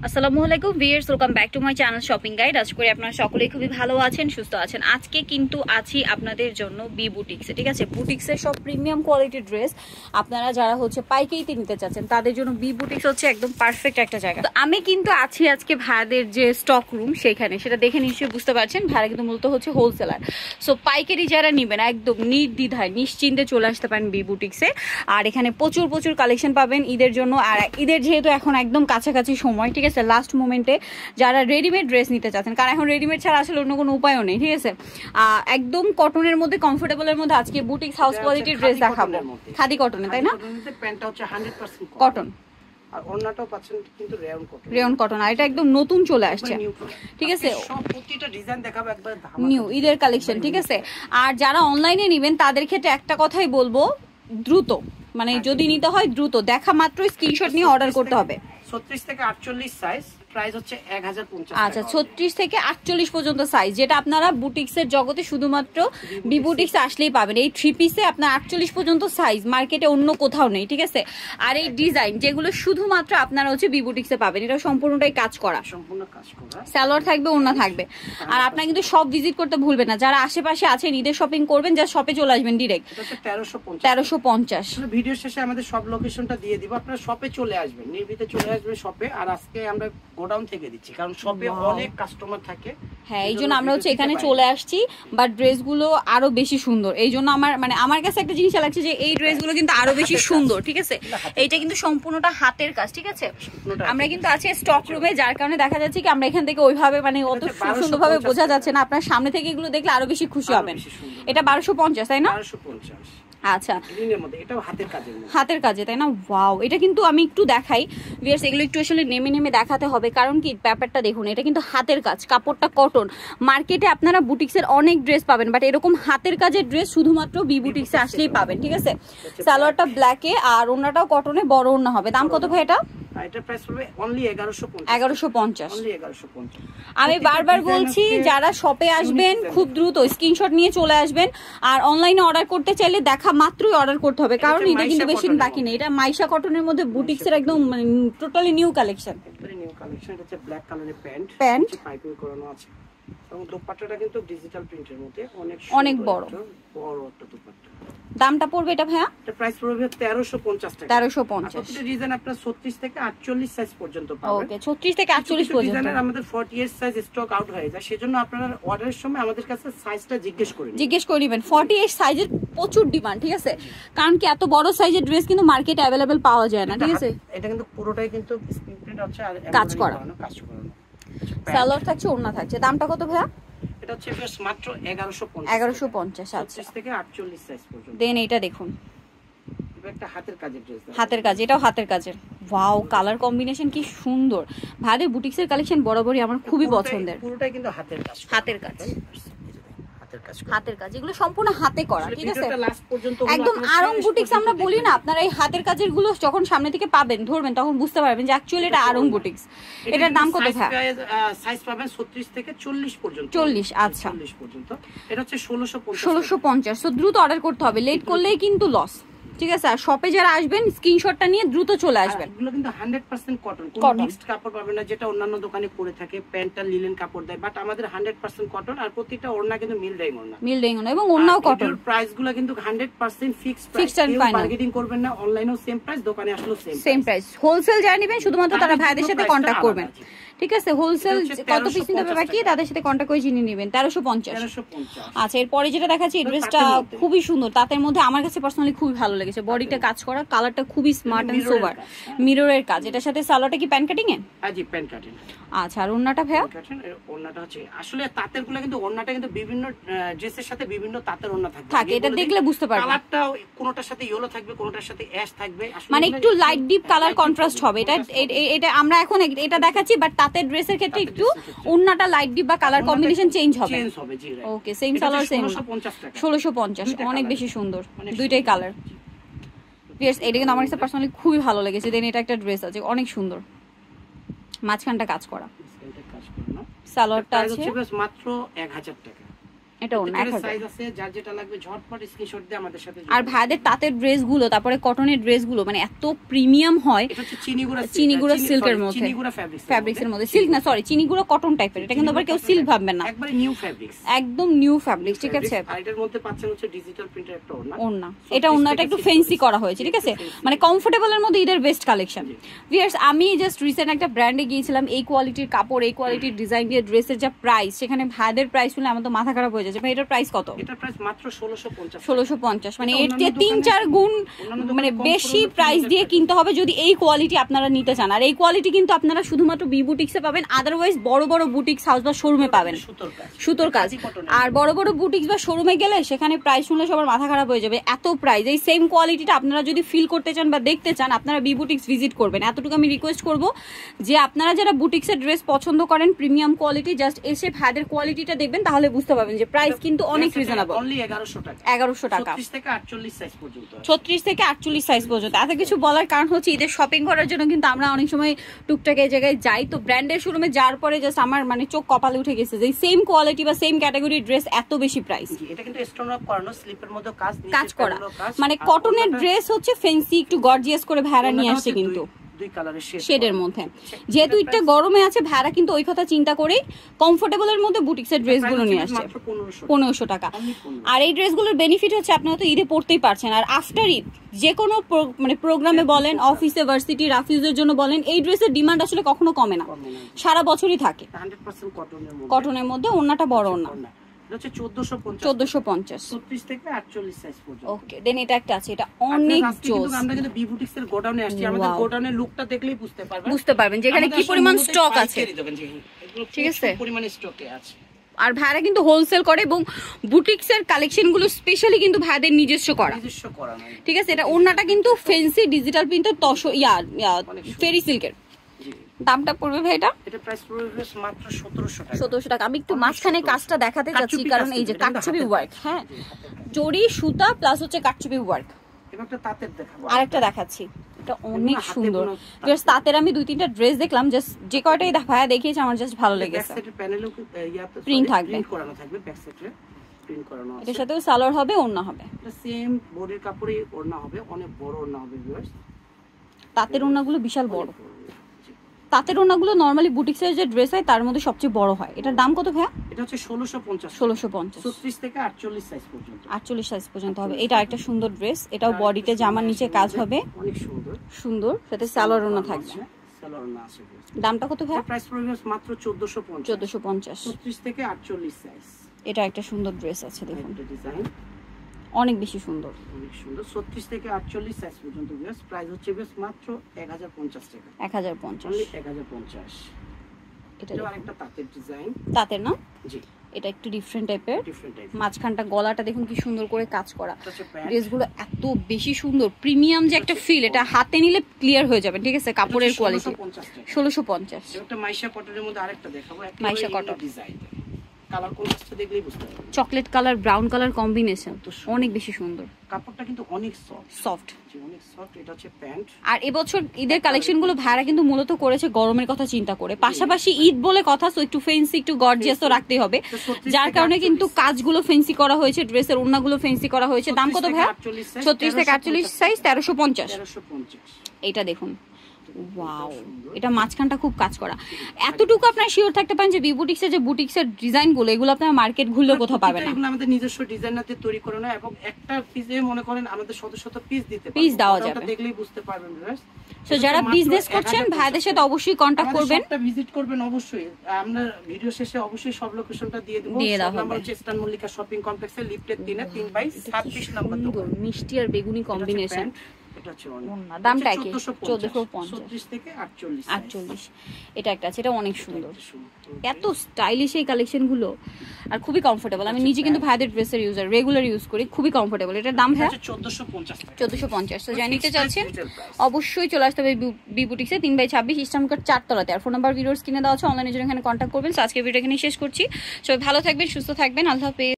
আসসালামু আলাইকুম viewers, welcome back to my channel shopping guide. আশা করি আপনারা সকলেই খুবই ভালো আছেন, সুস্থ আছেন। আজকে কিন্তু আছি আপনাদের জন্য বি বুটিক্সে, ঠিক আছে? বুটিক্সের সব প্রিমিয়াম কোয়ালিটির ড্রেস আপনারা যারা হচ্ছে পাইকারিতে নিতে চাচ্ছেন তাদের জন্য বি বুটিক্স হচ্ছে একদম পারফেক্ট একটা জায়গা। তো আমি কিন্তু আছি আজকে ভাইয়াদের যে স্টক রুম সেখানে, সেটা দেখে নিশ্চয়ই বুঝতে পারছেন ভাইয়া কিন্তু মূলত হচ্ছে হোলসেলার। সো পাইকারি যারা নেবেন একদম নির্দ্বিধায় নিশ্চিন্তে চলে আসতে পারেন বি বুটিক্সে। আর এখানে প্রচুর প্রচুর কালেকশন পাবেন ঈদের জন্য। আর ঈদের যেহেতু এখন একদম কাছাকাছি সময়, ঠিক আছে, লাস্ট মোমেন্টে যারা রেডিমেড ড্রেস নিতে চাচ্ছেন, কারণ এখন রেডিমেড ছাড়া আসলে অন্য কোনো উপায়ও নেই, ঠিক আছে? একদম কটনের মধ্যে, কমফোর্টেবলের মধ্যে আজকে বুটিক্স হাউস কোয়ালিটির ড্রেস দেখাবো। খাদি কটনে, তাই না? প্যান্টটা হচ্ছে 100% কটন, আর ওড়নাটাও পাচ্ছেন কিন্তু রেয়ন কটন। রেয়ন কটন, আর এটা একদম নতুন চলে আসছে, ঠিক আছে? সব প্রতিটা ডিজাইন দেখাবো একবার নিউ ঈদের কালেকশন, ঠিক আছে? আর যারা অনলাইনে নেবেন তাদের ক্ষেত্রে একটা কথাই বলবো, দ্রুত, মানে যদি নিতে হয় দ্রুত দেখা মাত্র স্ক্রিনশট নিয়ে অর্ডার করতে হবে। 36 থেকে 48 সাইজ, প্রাইস হচ্ছে 1050 টাকা। আচ্ছা, 36 থেকে 48 পর্যন্ত সাইজ, যেটা আপনারা বুটিক্সের জগতে শুধুমাত্র বি বুটিক্স আসলেই পাবেন। এই 3 পিসে আপনার 48 পর্যন্ত সাইজ মার্কেটে অন্য কোথাও নেই, ঠিক আছে? আর এই ডিজাইন যেগুলো শুধুমাত্র আপনারা হচ্ছে বি বুটিক্সে পাবেন, এটা সম্পূর্ণটাই কাজ করা, সম্পূর্ণ কাজ করা, সালোয়ার থাকবে, ওড়না থাকবে। আর আপনারা কিন্তু সব ভিজিট করতে ভুলবেন না, যারা আশেপাশে আছেন ঈদের শপিং করবেন, যা শপে চলে আসবেন ডিরেক্ট। 1350। ভিডিও শেষে আমাদের সব লোকেশনটা দিয়ে দিব, আপনারা শপে চলে আসবেন, নির্বিতে চলে আসবেন শপে। আর আজকে আমরা গোডাউন থেকে দিচ্ছি, কারণ শপে অনেক কাস্টমার থাকে। হ্যাঁ, এই জন্য আমরা হচ্ছে এখানে চলে আসছি। বাট ড্রেসগুলো আরো বেশি সুন্দর, এই জন্য আমার কাছে একটা জিনিস লাগছে যে এই ড্রেসগুলো কিন্তু আরো বেশি সুন্দর, ঠিক আছে? এইটা কিন্তু সম্পূর্ণটা হাতের কাজ, ঠিক আছে? আমরা কিন্তু আছি স্টক রুমে, যার কারণে দেখা যাচ্ছে কি আমরা এখান থেকে ওইভাবে মানে অত সুন্দরভাবে বোঝা যাচ্ছে না। আপনার সামনে থেকে এগুলো দেখলে আরো বেশি খুশি হবেন। এটা 1250, তাই না? 1250। আচ্ছা, এটাও হাতের কাজের মধ্যে, হাতের কাজে, তাই না? ওয়াও, এটা কিন্তু আমি একটু দেখাই ভিউয়ার্স, এগুলো একটু আসলে নেমে নেমে দেখাতে হবে, কারণ কি ব্যাপারটা দেখুন, এটা কিন্তু হাতের কাজ, কাপড়টা কটন। মার্কেটে আপনারা বুটিক্সের অনেক ড্রেস পাবেন, বাট এরকম হাতের কাজের ড্রেস শুধুমাত্র বি বুটিক্সে আসলেই পাবেন, ঠিক আছে? সালোয়ারটা ব্ল্যাকে আর ওড়নাটাও কটনে, বড় ওড়না হবে। দাম কত ভাই এটা? এটা প্রাইস পড়বে অনলি 1150। 1150। অনলি 1150। আমি বারবার বলছি যারা শপে আসবেন খুব দ্রুত স্ক্রিনশট নিয়ে চলে আসবেন। আর অনলাইনে অর্ডার করতে চাইলে দেখা মাত্রই অর্ডার করতে হবে, কারণ এটা কিন্তু বেশি বাকি নেই। এটা মাইশা কটনের মধ্যে বুটিক্সের একদম টোটালি নিউ কালেকশন। একবারে নিউ কালেকশন। এটা হচ্ছে ব্ল্যাক কালারের প্যান্ট, পাইপিং করানো আছে, এবং দোপাট্টাটা কিন্তু ডিজিটাল প্রিন্টের মধ্যে অনেক বড় একটা দোপাট্টা। দামটা পড়বে এটা ভাইয়া? এটা প্রাইস পড়বে 1350 টাকা। 1350। প্রতিটা ডিজাইন আপনারা 36 থেকে 48 সাইজ পর্যন্ত পাবেন। ওকে, 36 থেকে 48 পর্যন্ত। ডিজাইনের আমাদের 48 সাইজ স্টক আউট হয়ে যায়, সেজন্য আপনারা অর্ডারের সময় আমাদের কাছে সাইজটা জিজ্ঞেস করে নেবেন। 48 সাইজের প্রচুর ডিমান্ড, ঠিক আছে? কারণ কি এত বড় সাইজের ড্রেস কিন্তু মার্কেটে अवेलेबल পাওয়া যায় না, ঠিক আছে? এটা কিন্তু পুরোটাই কিন্তু স্ক্রিন প্রিন্ট আছে আর কাজ করা। সালোয়ার থাকছে, ওড়না থাকছে। দামটা কত ভাইয়া? এটা হচ্ছে মাত্র 1150। 1150। আচ্ছা, 36 থেকে 48 সাইজ পর্যন্ত। দেন এটা দেখুন, এটা একটা হাতের কাজের ড্রেস। হাতের কাজ, এটাও হাতের কাজের। ওয়াও, কালার কম্বিনেশন কি সুন্দর। ভাইদের বুটিক্সের কালেকশন বরাবরই আমার খুবই পছন্দের। পুরোটাই কিন্তু হাতের কাজ, হাতের কাজ, হাতের কাজ, এগুলো সম্পূর্ণ হাতে করা, ঠিক আছে? একদম আরং বুটিক্স আমরা বলি না, আপনারা এই হাতের কাজের গুলো যখন সামনে থেকে পাবেন, ধরবেন, তখন বুঝতে পারবেন যে অ্যাকচুয়ালি এটা আরং বুটিক্স। এটার দাম কত ভাই? সাইজ পাবেন 36 থেকে 40 পর্যন্ত। 40, আচ্ছা, 40 পর্যন্ত। এটা হচ্ছে 1650। 1650। সো দ্রুত অর্ডার করতে হবে, লেট করলেই কিন্তু লস, ঠিক আছে? আর শপে যারা আসবেন স্ক্রিনশটটা নিয়ে দ্রুত চলে আসবেন। এগুলো কিন্তু 100% কটন, কোনো মিক্সড কাপড় পাবেন না, যেটা অন্যান্য দোকানে পরে থাকে। প্যান্টটা লিনেন কাপড় দেয়, বাট আমাদের 100% কটন। আর প্রত্যেকটা ওড়না কিন্তু মিলডাইং ওড়না, এবং ওড়নাও কটন। প্রাইসগুলো কিন্তু 100% ফিক্সড প্রাইস, বার্গেনিং করবেন না। অনলাইনেও সেম প্রাইস, দোকানে আসলেও সেম প্রাইস। হোলসেল যারা নেবেন শুধুমাত্র তারা ভাইদের সাথে কন্টাক্ট করবেন, ঠিক আছে? হোলসেল কত পিস নিতে হবে বাকি তাদের সাথে কন্টাক্ট করে চিনি নেবেন। 1350। আচ্ছা, এরপরে যেটা দেখাচ্ছি, এই ড্রেসটা খুবই সুন্দর, তাদের মধ্যে আমার কাছে পার্সোনালি খুবই ভালো লেগেছে। বডিটা কাজ করা, কালারটা খুবই স্মার্ট এন্ড সোবার, মিররের কাজ। এটার সাথে সালোয়ারটা কি প্যান্ট কাটিং এ? হ্যাঁ জি, প্যান্ট কাটিং। আচ্ছা, আর ওড়নাটা ভাইয়া? ওড়নাটা হচ্ছে আসলে তাঁতেরগুলো কিন্তু, ওড়নাটা কিন্তু বিভিন্ন ড্রেসের সাথে বিভিন্ন তাঁতের ওড়না থাকবে, এটা দেখলে বুঝতে পারবেন। কালারটা কোনটার সাথে ইয়েলো থাকবে, কোনটার সাথে অ্যাশ থাকবে, মানে একটু লাইট ডিপ কালার কন্ট্রাস্ট হবে। এটা আমরা এখন এটা দেখাচ্ছি, বাট তাঁতের ড্রেসের ক্ষেত্রে একটু ওড়নাটা লাইট ডিপ বা কালার কম্বিনেশন চেঞ্জ হবে। ওকে, সেম সালোয়ার সেম। 1650। অনেক বেশি সুন্দর দুইটাই কালার। এটা কিন্তু আমার কাছে পার্সোনালি খুবই ভালো লেগেছে। দেন এটা একটা ড্রেস আছে অনেক সুন্দর, মাঝখানটা কাজ করা। সালোয়ারটা আছে মাত্র 1000 টাকা। এটা ওন্না 1000 সাইজ আছে, যার যেটা লাগবে ঝটপট স্ক্রিনশট দিয়ে আমাদের সাথে। আর ভাইদের তাঁতের ড্রেসগুলো, তারপরে কটনের ড্রেসগুলো মানে এত প্রিমিয়াম হয়। এটা হচ্ছে চিনিগুড়া সিল্কের মধ্যে, চিনিগুড়া ফ্যাব্রিক্সের মধ্যে, সিল্ক না সরি চিনিগুড়া কটন টাইপের। এটা কিন্তু আবার কেউ সিল্ক ভাববেন না, একবারে নিউ ফ্যাব্রিক্স, একদম নিউ ফ্যাব্রিক্স, ঠিক আছে। আর এটার মধ্যে পাচ্ছেন হচ্ছে ডিজিটাল প্রিন্টের একটা ওন্না। এটা ওন্নাটা একটু ফ্যান্সি করা হয়েছে, ঠিক আছে, মানে কমফোর্টেবলের মধ্যে ঈদের বেস্ট কালেকশন। ভিউয়ার্স, আমি জাস্ট রিসেন্ট একটা ব্র্যান্ডে গিয়েছিলাম, এই কোয়ালিটির কাপড়, এই কোয়ালিটির ডিজাইন দিয়ে ড্রেসের যা প্রাইস, সেখানে ভাইদের প্রাইস শুনলে আমার তো মাথা খারাপ হয়ে যাচ্ছে। ভাই এটার প্রাইস কত? এটার প্রাইস মাত্র 1650। 1650, মানে এর চেয়ে 3-4 গুণ মানে বেশি প্রাইস দিয়ে কিনতে হবে যদি এই কোয়ালিটি আপনারা নিতে চান। আর এই কোয়ালিটি কিন্তু আপনারা শুধুমাত্র বি বুটিক্সে পাবেন, আদারওয়াইজ বড় বড় বুটিক্স হাউস বা শোরুমে পাবেন সুতোর কাজ। আর বড় বড় বুটিক্স বা শোরুমে গেলে সেখানে প্রাইস শুনলে সবার মাথা খারাপ হয়ে যাবে, এত প্রাইস। এই সেম কোয়ালিটিটা আপনারা যদি ফিল করতে চান বা দেখতে চান, আপনারা বি বুটিক্স ভিজিট করবেন। এতটুকু আমি রিকোয়েস্ট করব যে আপনারা যারা বুটিক্সের ড্রেস পছন্দ করেন প্রিমিয়াম কোয়ালিটি, জাস্ট এসে ভাইদের কোয়ালিটিটা দেখবেন, তাহলে বুঝতে পারবেন যে প্রাইস কিন্তু অনেক রিজনেবল। অনলি 1100 টাকা, 1100 টাকা, 36 থেকে 48 সাইজ পর্যন্ত, 36 থেকে 48 সাইজ পর্যন্ত। এত কিছু বলার কারণ হচ্ছে ঈদের শপিং করার জন্য কিন্তু আমরা অনেক সময় টুকটাক এই জায়গায় যাই, তো ব্র্যান্ডের শোরুমে যাওয়ার পরে জাস্ট আমার মানে চোখ কপালে উঠে গেছে যে সেম কোয়ালিটি বা সেম ক্যাটাগরির ড্রেস এত বেশি প্রাইস। এটা কিন্তু স্টোন ওয়ার্ক করানো, স্লিপের মধ্যে কাজ করা, মানে কটনের ড্রেস হচ্ছে ফ্যান্সি একটু গর্জিয়াস করে ভাড়া নিয়ে আসছে কিন্তু দুই কালারের শেডের মধ্যে। যেহেতু এটা গরমে আছে, ভাড়া কিন্তু ওই কথা চিন্তা করেই কমফোর্টেবলের মধ্যে বুটিক্সের ড্রেসগুলো নিয়ে আসছে 1500 টাকা। আর এই ড্রেসগুলোর বেনিফিট হচ্ছে আপনারা তো ঈদে পড়তেই পারছেন, আর আফটার ঈদ যে কোনো মানে প্রোগ্রামে বলেন, অফিসে, ভার্সিটি, রাফিউজের জন্য বলেন, এই ড্রেসের ডিমান্ড আসলে কখনো কমে না, সারা বছরই থাকে। 100% কটনের মধ্যে, ওন্নাটা বড় ওন্না, হচ্ছে 1450 1450 থেকে 48 সাইজ পর্যন্ত। ওকে, দেন এটা একটা আছে, এটা অনেক জোস। আমরা কিন্তু বি বুটিক্স এর গোডাউনে আসছি, আমাদের গোডাউনের লুকটা দেখলেই বুঝতে পারবেন যে এখানে কি পরিমাণ স্টক আছে, ঠিক আছে, পরিমাণে স্টকে আছে। আর ভাইরা কিন্তু হোলসেল করে এবং বুটিক্সের কালেকশন গুলো স্পেশালি কিন্তু ভাইদের নিজস্ব করা, ঠিক আছে। এটা ওন্নাটা কিন্তু ফ্যান্সি ডিজিটাল প্রিন্টের ফেরি সিল্কের। দামটা পড়বে ভাই এটা প্রাইস পড়বে মাত্র 1700 টাকা। 1700 টাকা। আমি একটু মাঝখানে কাজটা দেখাতে যাচ্ছি কারণ এই যে কাটছবি ওয়ার্ক, হ্যাঁ, জরি সুতা প্লাস হচ্ছে কাটছবি ওয়ার্ক। একটা তাঁতের দেখাবো, আরেকটা দেখাচ্ছি, এটা অনেক সুন্দর। জাস্ট তাঁতের আমি 2-3টা ড্রেস দেখলাম, জাস্ট যে কয়টাই ভাইয়া দেখিয়েছে আমার জাস্ট ভালো লেগেছে। ব্যাক সাইডের প্যানেলও প্রিন্ট থাকবে, প্রিন্ট করানো থাকবে, ব্যাক সাইডে প্রিন্ট করানো আছে। এটার সাথেও সালোয়ার হবে, ওড়না হবে, এটা সেম বডির কাপড়েই ওড়না হবে, অনেক বড় ওড়না হবে ভিউয়ার্স। তাঁতের ওড়নাগুলো বিশাল বড়, তাঁতের ওড়নাগুলো নরমালি বুটিক্সের যে ড্রেস হয় তার মধ্যে সবচেয়ে বড় হয়। এটার দাম কত ভাইয়া? এটা হচ্ছে 1650 36 থেকে 48 সাইজ পর্যন্ত, 48 সাইজ পর্যন্ত হবে। এটা একটা সুন্দর ড্রেস, এটাও বডিতে জামার নিচে কাজ হবে, অনেক সুন্দর সুন্দর, সাথে সালোয়ার ওড়না থাকবে। সালোয়ার ওড়না আছে। দামটা কত ভাইয়া? প্রাইস পড়বে মাত্র 1450 36 থেকে 48 সাইজ। এটা একটা সুন্দর ড্রেস আছে, দেখুন ডিজাইন অনেক বেশি সুন্দর, অনেক সুন্দর। 36 থেকে 48 সাইজ পর্যন্ত ভিউয়ার্স, প্রাইস হচ্ছে বেশ মাত্র 1050 টাকা, 1050, অনলি 1050। এটা আরেকটা তাঁতের ডিজাইন, তাঁতের না? জি, এটা একটু ডিফারেন্ট টাইপের, মাঝখানটা গলাটা দেখুন কি সুন্দর করে কাজ করা। ড্রেসগুলো এত বেশি সুন্দর, প্রিমিয়াম যে একটা ফিল, এটা হাতে নিলে ক্লিয়ার হয়ে যাবে, ঠিক আছে। কাপড়ের কোয়ালিটি 1650। একটা মাইশা কটনের মধ্যে আরেকটা দেখাবো, একটা মাইশা কটন ডিজাইন, কালার কন্ট্রাস্টটা দেখলেই বুঝতে পারবেন। Chocolate colour brown colour combination, অনেক বেশি সুন্দর। কাপড়টা কিন্তু অনেক সফট, অনেক সফট। এটা হচ্ছে প্যান্ট। আর এবছর ঈদের কালেকশন গুলো ভাইরা কিন্তু মূলত করেছে গরমের কথা চিন্তা করে, পাশাপাশি ঈদ বলে কথা, সো একটু ফেন্সি একটু গর্জিয়াসও রাখতেই হবে, যার কারণে কিন্তু কাজগুলো ফেন্সি করা হয়েছে, ড্রেসের ওড়নাগুলো ফেন্সি করা হয়েছে। দাম কত ভাই? 36 থেকে 48 সাইজ, 1350। এটা দেখুন, ওয়াও, এটা মাঝখানটা খুব কাজ করা। এতটুকু আপনারা শিওর থাকতে পারেন যে বিবুটিক্সের যে বুটিক্সের ডিজাইন গুলো, এগুলো আপনারা মার্কেট ঘুরলেও কোথাও পাবেন না। এগুলো আমাদের নিজস্ব ডিজাইনারদের তৈরি করানো, এবং একটা পিসে মনে করেন আমাদের শত শত পিস দিতে পারবেন, পিস দেওয়া যাবে, দেখলেই বুঝতে পারবেন। সো যারা বিজনেস করছেন ভাইদের সাথে অবশ্যই কন্টাক্ট করবেন, একটা ভিজিট করবেন অবশ্যই। আমরা ভিডিও শেষে অবশ্যই সব লোকেশনটা দিয়ে দেব। নাম্বার হচ্ছে স্টান মল্লিকা শপিং কমপ্লেক্সের লিফটের 3/26 নাম্বার দোকান। মিষ্টি আর বেগুনি কম্বিনেশন। দামটা কি? 1450 থেকে 48। এটা একটা আছে, এটা অনেক সুন্দর, এত স্টাইলিশ এই কালেকশন গুলো, আর খুবই কমফোর্টেবল। আমি নিজে কিন্তু ভাইদের ড্রেসের ইউজার, রেগুলার ইউজ করি, খুবই কমফোর্টেবল। এটার দাম ভাই 1450। তো যাই নিতে চাচ্ছেন অবশ্যই চলে আসতে হবে বি বুটিক্সে, 3/26 ইস্টার্ন কাট 4 তলাতে। আর ফোন নাম্বার ভিডিওস কিনে দেওয়া আছে, অনলাইনে জন্য এখানে কন্ট্যাক্ট করবেন। তো আজকে ভিডিও এখানে শেষ করছি। সবাই ভালো থাকবেন, সুস্থ থাকবেন, আল্লাহ হাফেজ।